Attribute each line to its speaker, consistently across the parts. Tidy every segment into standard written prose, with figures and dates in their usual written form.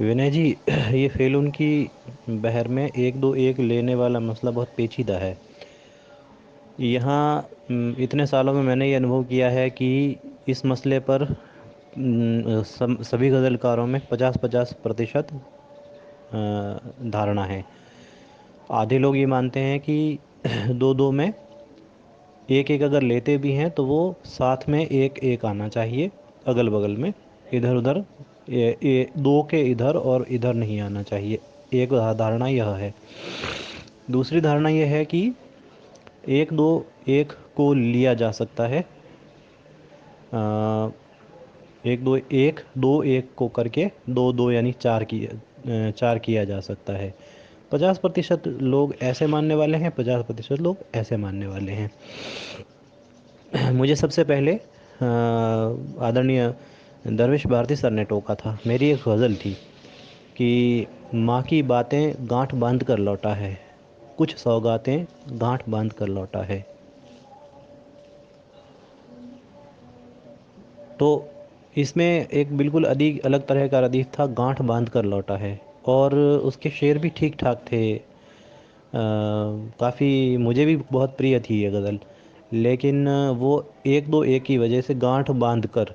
Speaker 1: विनय जी, ये फेलून की बहर में एक दो एक लेने वाला मसला बहुत पेचीदा है। यहाँ इतने सालों में मैंने ये अनुभव किया है कि इस मसले पर सभी गज़लकारों में 50-50% धारणा है। आधे लोग ये मानते हैं कि दो दो में एक एक अगर लेते भी हैं तो वो साथ में एक एक आना चाहिए, अगल बगल में, इधर उधर, दो के इधर और इधर नहीं आना चाहिए। एक धारणा यह है। दूसरी धारणा यह है कि एक दो एक को लिया जा सकता है। अ, एक दो एक को करके दो दो यानी चार किया जा सकता है। 50% लोग ऐसे मानने वाले हैं, 50% लोग ऐसे मानने वाले हैं। मुझे सबसे पहले आदरणीय दरवेश भारती सर ने टोका था। मेरी एक गज़ल थी कि माँ की बातें गांठ बांध कर लौटा है, कुछ सौगातें गांठ बांध कर लौटा है। तो इसमें एक बिल्कुल अलग तरह का रदीफ था, गांठ बांध कर लौटा है। और उसके शेर भी ठीक ठाक थे। काफ़ी मुझे भी बहुत प्रिय थी ये गज़ल। लेकिन वो एक दो एक की वजह से गांठ बांध कर,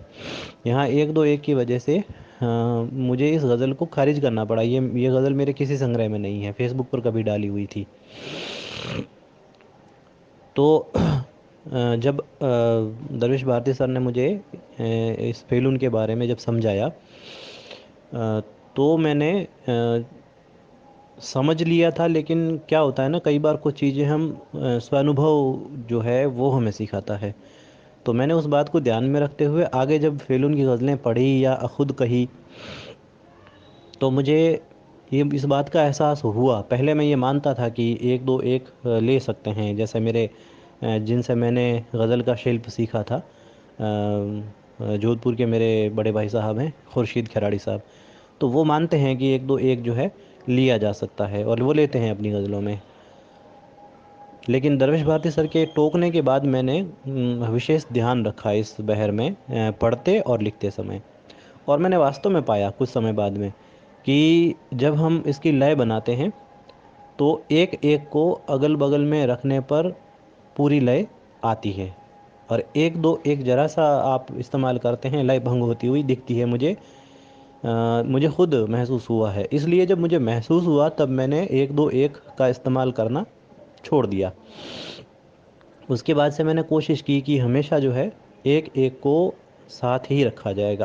Speaker 1: यहाँ एक दो एक की वजह से मुझे इस गज़ल को खारिज करना पड़ा। ये गज़ल मेरे किसी संग्रह में नहीं है, फेसबुक पर कभी डाली हुई थी। तो जब दरवेश भारती सर ने मुझे इस फेलून के बारे में जब समझाया, तो मैंने समझ लिया था। लेकिन क्या होता है ना, कई बार कुछ चीज़ें हम स्वानुभव जो है वो हमें सिखाता है। तो मैंने उस बात को ध्यान में रखते हुए आगे जब फेलून की गज़लें पढ़ी या खुद कही, तो मुझे ये इस बात का एहसास हुआ। पहले मैं ये मानता था कि एक दो एक ले सकते हैं, जैसे मेरे जिनसे मैंने गज़ल का शिल्प सीखा था, जोधपुर के मेरे बड़े भाई साहब हैं, खुर्शीद खिराड़ी साहब। तो वो मानते हैं कि एक दो एक जो है लिया जा सकता है, और वो लेते हैं अपनी गज़लों में। लेकिन दरवेश भारती सर के टोकने के बाद मैंने विशेष ध्यान रखा इस बहर में, पढ़ते और लिखते समय। और मैंने वास्तव में पाया कुछ समय बाद में कि जब हम इसकी लय बनाते हैं तो एक एक को अगल बगल में रखने पर पूरी लय आती है। और एक दो एक जरा सा आप इस्तेमाल करते हैं, लय भंग होती हुई दिखती है मुझे। मुझे खुद महसूस हुआ है। इसलिए जब मुझे महसूस हुआ तब मैंने एक दो एक का इस्तेमाल करना छोड़ दिया। उसके बाद से मैंने कोशिश की कि हमेशा जो है एक एक को साथ ही रखा जाएगा।